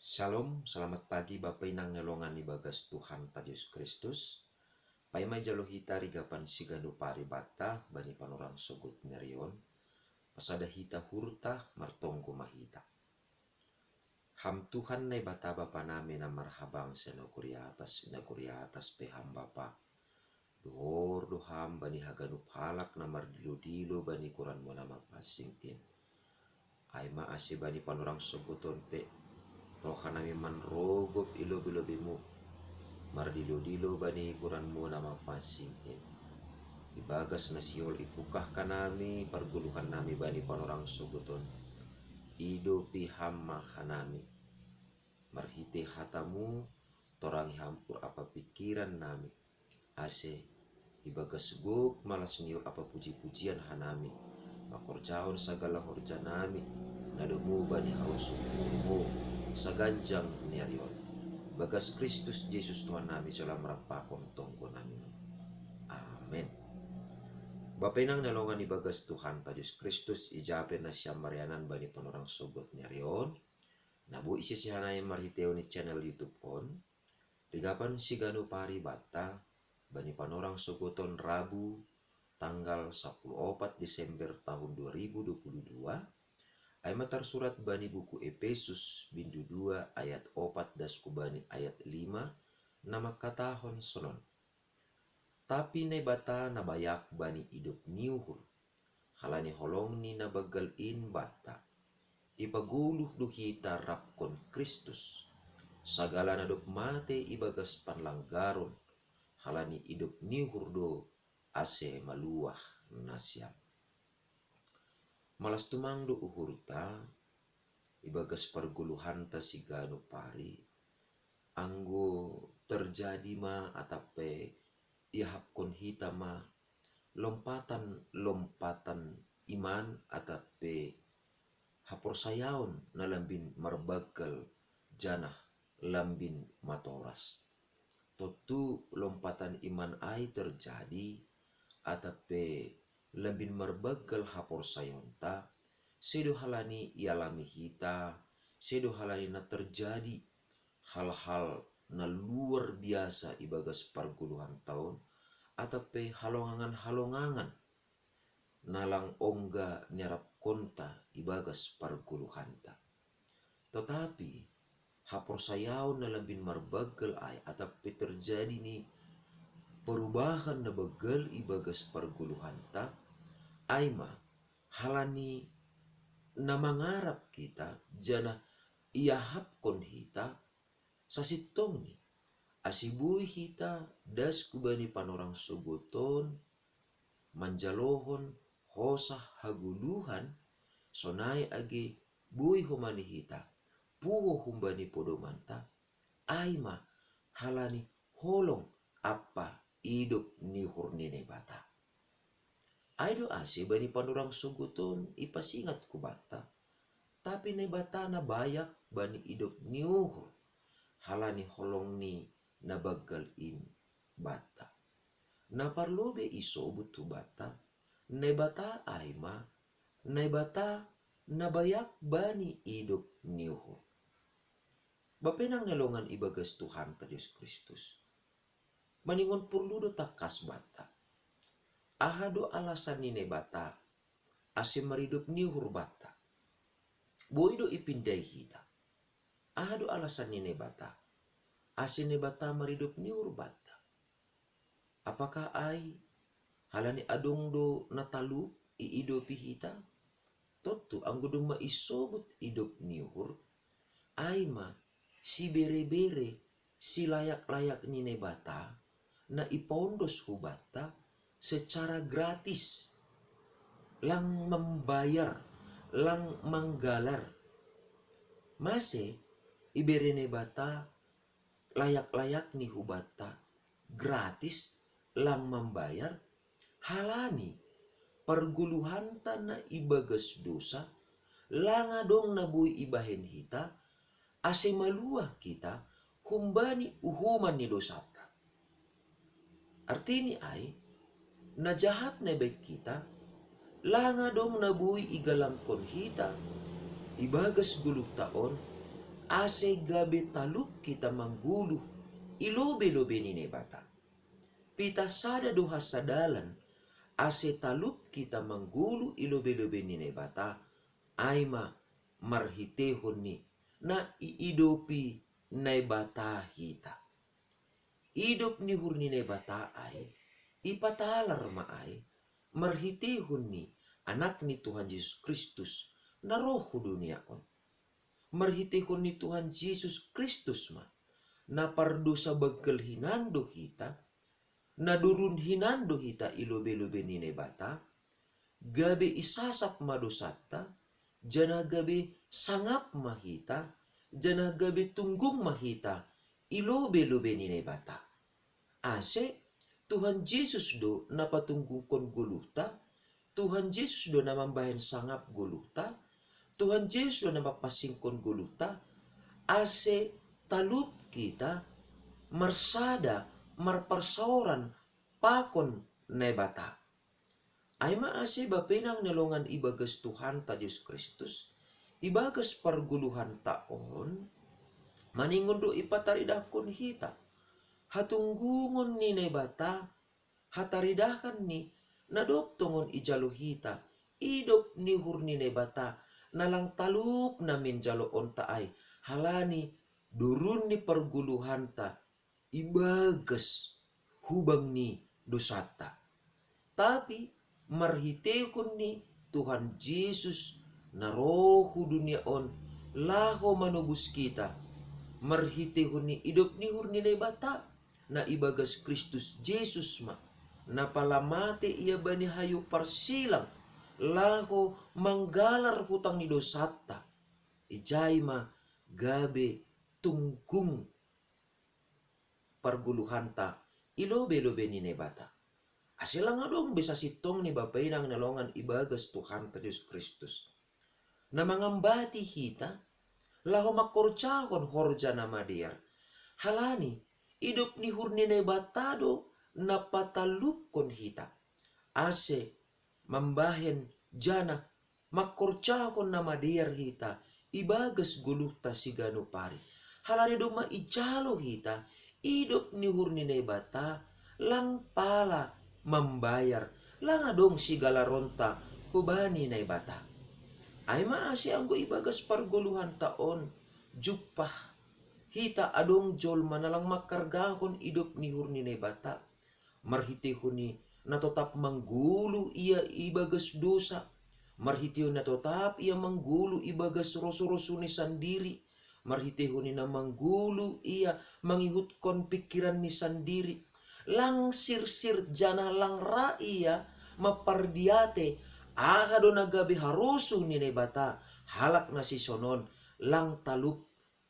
Shalom, selamat pagi Bapak Inang nelongan ibagas Tuhan ta Yesus Kristus. Paimai jalo hita rigapan sigado pari bata bani panorang sogut nerion. Pasada hita hurta martonggo mahita. Ham Tuhan nai bata bapa nami na marhabang senaguri atas peham bapa. Dohor doham bani haganu palak na mardilo bani kuran mo nama pasingin. Aima ase bani panorang soguton pe roha nami manrogop ilo-bilobimu mardilo-dilo bani kuran mo nama pasing ibagas na siol ipukah kanami parguluhan nami bani panorang suguton ido pihamma hanami marhite hatamu torang hampur apa pikiran nami ase ibagas guk malas niur apa puji-pujian hanami makorjaon sagala horja nami nadumu bani harus mu saganjang niarion bagas Kristus Yesus Tuhan nami dalam merapakon tonggo nami. Amin. Bapenang nalongan ibagas Tuhan ta Yesus Kristus ijapen na siya marianan bani panorang sogot niarion nabu isi sihanay marhiteo ni channel YouTube on digapan sigano pari bata bani panorang sogoton Rabu tanggal 14 Desember tahun 2022 ay matar surat bani buku Efesus bindu 2 ayat 4 das kubani ayat 5 nama katahon sonon. Tapi ne bata nabayak bani idop niuhur halani holong ni nabagal in bata ipaguluh duhita rapkon Kristus sagala nadop mate ibagas panlanggaron halani idop niuhur do ase maluah nasyam. Malas tumang do uhurta ibagas parguluhan ta sigano pari anggo terjadi ma atape ihapkon hita ma lompatan iman atape haporsayaon na lambin marbagal janah lambin matoras totu lompatan iman ay terjadi atape lambin marbagal haporsayon ta sedo halani ialami hita sedo halani na terjadi hal-hal na luar biasa ibagas parguluhan tahun atape halongangan nalang ongga nyarap konta ibagas parguluhan ta tetapi haporsayaon na lambin marbagal ay atape terjadi ni perubahan na bagal ibagas parguluhan ta aima halani na mangarap kita jana iahapkon hita sasitong ni asibuy hita das kubani panorang suguton manjalohon hosah haguluhan sonai agi buy humani hita puho humbani podomanta aima halani holong apa idop ni hurnine bata aido ase bani panurang suguton ipasingat ku bata tapi ne bata na bayak bani idop niuhur halani holong ni nabagal in bata na parlobe isobut tu bata ne bata aima ne bata na bayak bani idop niuhur bapenang nalongan ibagas Tuhan ta Yesus Kristus maningon purludo takas bata ahado alasan ni bata ase maridup niuhur bata boido ipindai hita ahado alasan ni bata ase bata maridup niuhur bata apakah ai halani adong do natalu iidopi hita totu anggodong maisobut idop niuhur aima si bere-bere si layak-layak ni bata na ipondos hu bata secara gratis lang membayar lang manggalar mase iberene bata layak-layak ni hubata gratis lang membayar halani perguluhan na ibagas dosa langa dong nabuy ibahen hita ase maluah kita humbani uhuman ni dosata artini ay na jahat na baik kita langa dong nabuy igalangkon hita ibagas gulug taon ase gabe talup kita manggulu ilobe-lobe ni nebata. Pita sada doha sadalan ase talup kita manggulu ilobe-lobe ni nebata aima marhitehon ni na iidopi nebata hita. Idop ni hurni nebata ay ipatalar maay marhitehon ni anak ni Tuhan Yesus Kristus na roh dunia on. Marhitehon ni Tuhan Yesus Kristus ma na pardosa bagkel hinando hita na durun hinando hita ilobe-lobe ni nebata gabe isasak madosata jana gabe sangap mahita jana gabe tunggung mahita ilobe-lobe ni nebata. Ase Tuhan Yesus do napatunggungkon guluta, Tuhan Yesus do namambahan sangap guluta, Tuhan Yesus do napapasingkon guluta, ase talup kita marsada marparsauran pakon nebata. Ay maase bapinang nalongan ibagas Tuhan ta Yesus Kristus, ibagas parguluhan taon, maningon do ipataridakon hita. Hatunggungon ni nebata, hataridakan ni nadoptongon ijalo hita, idop ni hurni nebata, nalang talup namin jalo onta ay, halani durun ni perguluhan ta, ibagas hubang ni dosata. Tapi marhitekon ni Tuhan Yesus na roh dunia on, laho manubus kita, marhitehon ni idop ni hurni nebata, na ibagas Kristus Jesus ma na palamate ia bani hayu parsilang laho manggalar hutang ni dosata ijay ma gabe tunggung parguluhanta ilobe-lobe ni nebata. Asilang adong bisa sitong ni bapay nang nalongan ibagas Tuhan ta Diyos Kristus na mangambati hita laho makortsahon horja na madiar halani idop ni hurni nebatado na patalup kon hita. Ase mambahen jana makortsahon na madiar hita ibagas guluta sigano pari. Halani do maijalo hita idop ni hurni nebata lang pala membayar lang adong sigala ronta hubani nebata. Ay maasi anggo ibagas parguluhan taon jupah hita adong jol manalang makargahon idop ni hurni nebata. Marhitehon ni na tetap manggulu ia ibagas dosa. Marhitehon na tetap ia manggulu ibagas roso-roso ni sandiri. Marhitehon ni na manggulu ia mangihutkon pikiran ni sandiri. Lang sir-sir jana lang ra ia mapardiate akado nagabi haruso ni nebata halak na si sonon lang talup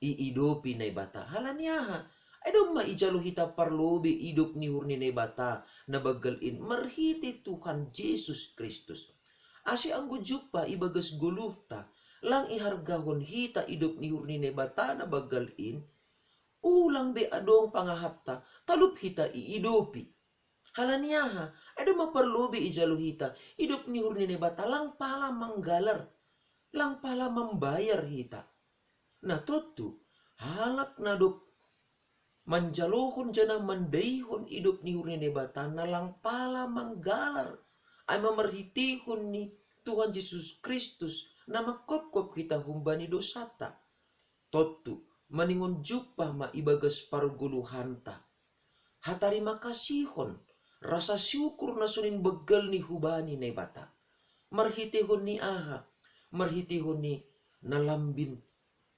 iidopi nebata. Halaniaha ay dong maijalo hita parlobe idop ni hurni nebata na bagalin marhiti Tuhan Jesus Kristus. Asi ang gujupa ibagas guluta lang ihargahon hita idop ni hurni nebata na bagalin ulang be adong pangahapta talup hita iidopi. Halaniaha ay dong maparlobe ijalo hita idop ni hurni nebata lang pala manggalar lang pala membayar hita. Na tutu halak na dop manjalohon jana mandaihon idop ni hurni nebata na lang pala manggalar ay mamarhitihon ni Tuhan Yesus Kristus na makopkop kita humbani dosata. Tutu maningon jupah maibagas parguluhanta. Hatari makasihon rasa syukur na sunin begal ni hubani nebata. Marhitihon ni aha, marhitihon ni nalambin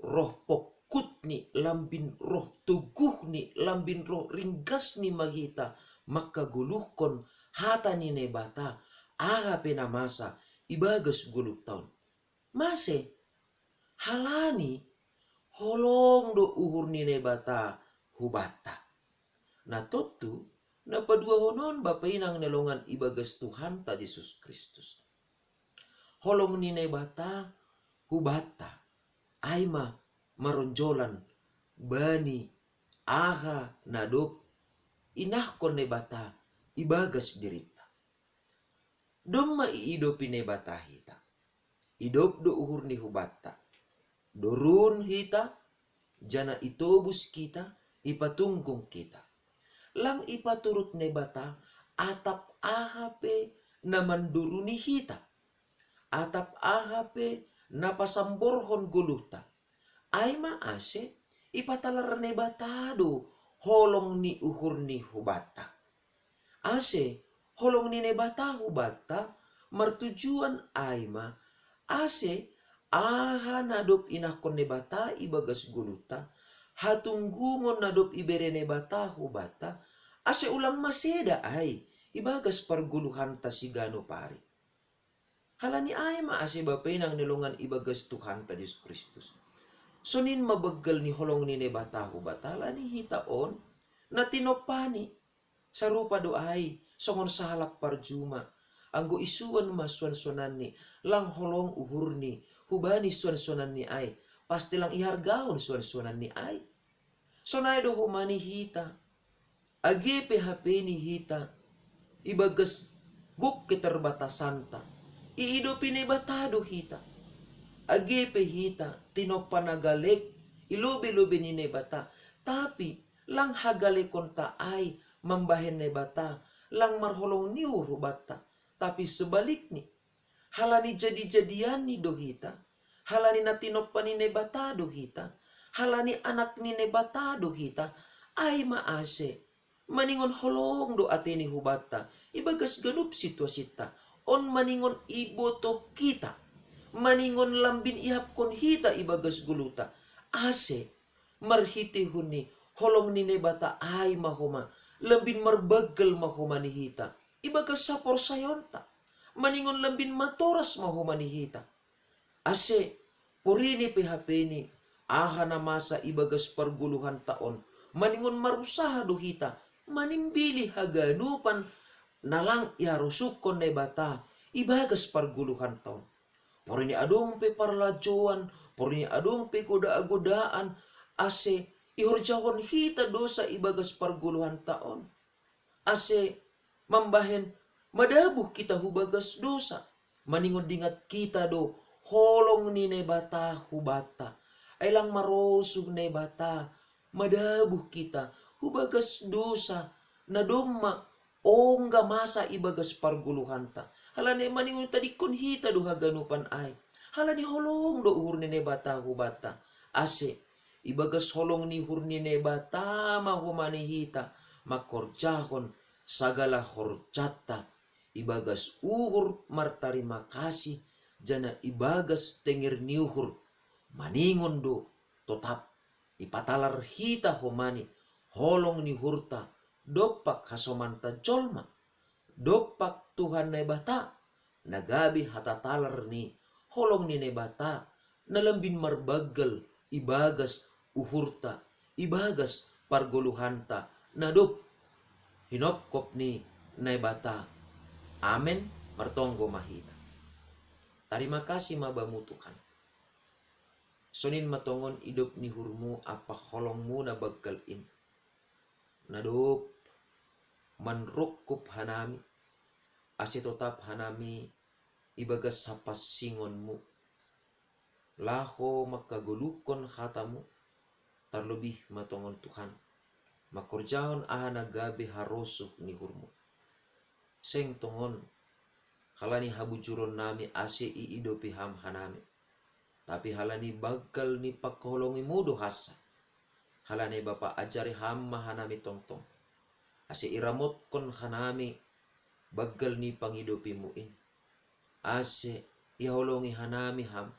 roh pokut ni lambin roh tuguh ni lambin roh ringgas ni mahita makaguluhkon hata ni nebata aga penamasa ibagas guluk taon. Mase halani holong do uhur ni nebata hubata. Na tutu na padua honon bapainang nalongan ibagas Tuhan ta Yesus Kristus. Holong ni nebata hubata aima maronjolan bani aha nadop inahkon nebata ibagas dirita. Doma iidopi nebata hita. Idop do uhur ni hubata. Dorun hita jana itobus kita, ipatungkong kita. Lang ipaturut ne bata, atap ahape na manduruni hita. Atap ahape na pasamborhon guluta. Ay maase, ipatalar ne batado, holong ni uhur ni hubata. Ase, holong ni ne bata hubata, martujuan ay ma, ase, aha nadop inakon ne bata ibagas guluta, hatunggungon nadop ibere ne bata hubata, ase ulang maseda ay, ibagas parguluhan ta sigano pari. Halani ay maase bapay nang nilungan ibagas Tuhan ta Diyos Kristus. Sunin mabaggal ni holong ni nebata hubata, halani hitaon, na tinopani, sa rupa do ay, songon sa halak parjuma, anggo isuan maswan-swanan ni, lang holong uhur ni, hubani swan-swanan ni ay, pasti lang ihargaon swan-swanan ni ay. So na do humani hita, agi PHP ni hita, ibagas guk keterbatasan ta, iido pinibatado hita, agi pe hita, tinopanagalik, ilubi-lubi ni nebata, tapi lang hagalekon ta ay, mambahen nebata, lang marholong ni urubata, tapi sebalik ni, halani jadi-jadian ni dohita, halani na tinopan ni nebata dohita, halani anak ni nebata dohita, ay maase, maningon holong do ate ni hubata, ibagas ganup situasi ta, on maningon iboto kita, maningon lambin ihap kon hita ibagas guluta, ase, marhiti huni, holong ni nebata ay mahoma, lambin marbagal mahoma ni hita, ibagas sapor sayonta, maningon lambin matoras mahoma ni hita, ase, purini PHP ni, aha na masa ibagas parguluhan taon, maningon marusaha do hita, manimbili haganupan, nalang iarusukon nebata, ibagas parguluhan taon. Porini adong pe parlajuan, porini adong pe goda-godaan, ase ihorjahon hita dosa ibagas parguluhan taon. Ase mambahen madabuh kita hubagas dosa. Maningon dingat kita do, holong ni nebata hubata. Ailang marosug nebata, madabuh kita hubagas dosa. Nadoma ongga masa ibagas parguluhan ta. Halani maningon tadikon hita do haganupan ay. Halani holong do uhur ni nebata hubata. Ase, ibagas holong ni uhur ni nebata mahumani hita. Makorjahon sagala horjata. Ibagas uhur martarima kasih. Jana ibagas tengir ni uhur. Maningon do totap. Ipatalar hita homani. Holong ni hurta. Dopak hasomanta jolma. Dopak Tuhan nebata, nagabi hatatalar ni, holong ni nebata, nalambin marbagal, ibagas uhurta, ibagas parguluhanta, nadop, hinopkop ni nebata. Amen, martonggo mahita. Terima kasih mabamu Tuhan. Sonin matongon idop ni hurmu apa holongmu na bagal in. Nadop, manrukup hanami, ase totap hanami, ibagas sapas singonmu, laho makagulukon hatamu, terlebih matongon Tuhan, makorjahon ahana gabe harosuh ni hurmu. Seng tongon, halani habujuron nami ase iidopi ham hanami, tapi halani bagal ni pakholongi mudo hasa, halani bapa ajari ham hanami tongtong, ase iramot kon hanami, bagal ni pangidopimuin. Ase iholongi hanami ham,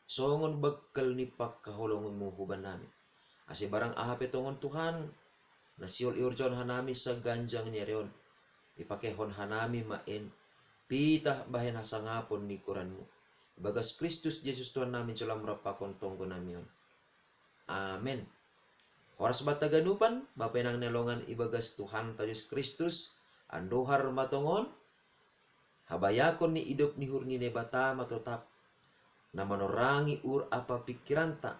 songon bagal ni pagkaholongi mo huban nami. Ase barang ahape tongon Tuhan, nasiol iurjon hanami sa ganjang niya reon. Ipakehon hanami main, pitah bahen hasangapon ni kuranmu. Bagas Kristus Jesus Tuhan namin salam rapakon tonggo namion. Amen. Horas bataganupan, bapay nang nelongan ibagas Tuhan ta Yesus Kristus, andohar matongon, habayakon ni idop ni hurni nebata matotap, na manorangi apa pikiranta,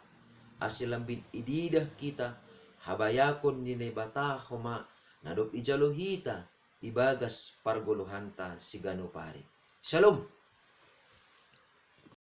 asilambin ididah kita, habayakon ni nebata homa, nadop ijalohita, ibagas parguluhanta sigano pare. Shalom!